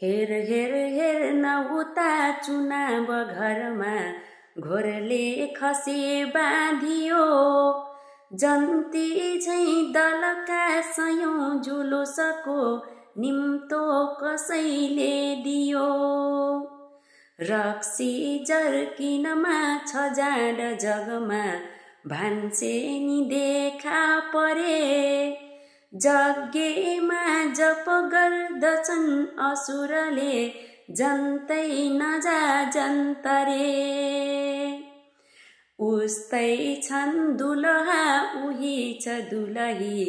हेर हेर हेर नउता चुनाव घरमा घोरले खसे बाँधियो जन्ती झैं दलका सयौं जुलुसको निम्तो कसैले दियो रक्सी जर्किनमा छ जाड जगमा भान्से नि देखा परे जग्गेमा जप गर्दछन् असुरले जन्तै नजा जन्तरे उस्तै छन् दुलहा उही छ दुलही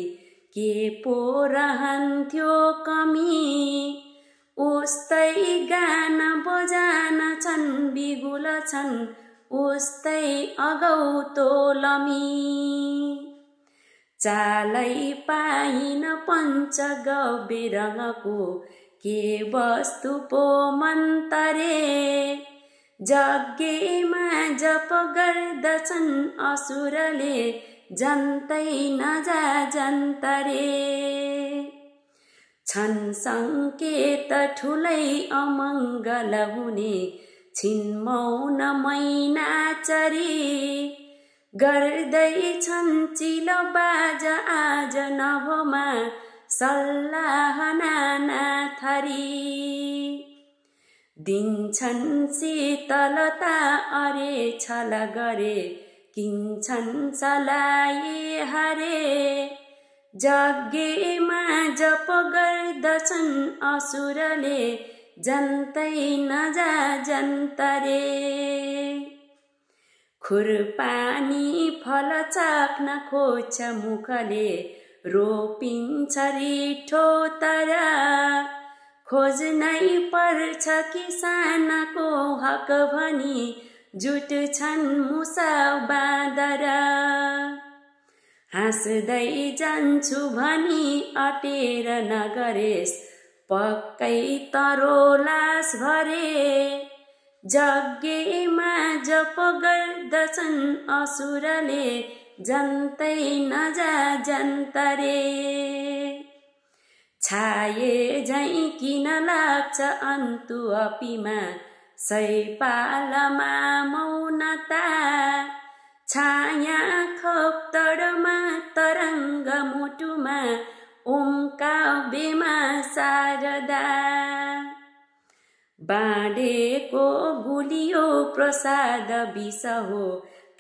के पो रहन्थ्यो कमी उस्तै गान बजान छन् बिगुल छन् उस्तै अगौतो लमी चालै पाइन पञ्चगव्य रङको के वस्तु पो मन्तरे जग्गेमा जप गर्दछन् असुरले जन्तै नजा जन्तरे छन् सङ्केत ठुलै अमङ्गल हुने छिन्मौन मैनाचरी गर्दै छन् चिलो बाजा आज नभोमा सल्लाह नाना थरी दिन्छन् शीतलता अरे छल गरे किन्छन् सलाए हरे जग्गेमा जप गर्दछन् असुरले जन्तै नजा जन्तरे खुरपानी फल चाख्न खोज्छ मुखले रोपिन्छ रिठो तर खोज्नै पर्छ किसानको हक भनी जुट्छन् मुसा बाँदर हाँस्दै जान्छु भनी अटेर नगरेस् पक्कै तरोलास भरे जग्गेमा जप गर्दछन् असुरले जन्तै नजा जन्तरे छाये झैं किन लाग्छ अन्तु अपीमा सैपालमा मौनता छाया खोप्तडमा तरङ्ग मुटुमा ओमकाव्यमा शारदा बाँडेको गुलियो प्रसाद विष हो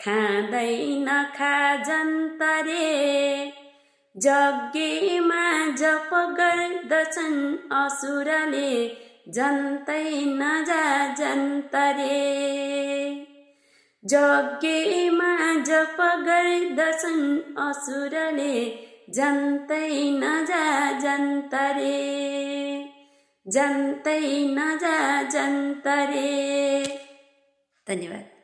खाँदैन खा जन्तरे जग्गेमा जप गर्दछन् असुरले जन्तै नजा जन्तरे जग्गेमा जप गर्दछन् असुरले जन्तै नजा जन्तरे जन्तै नजा जन्तरे। धन्यवाद।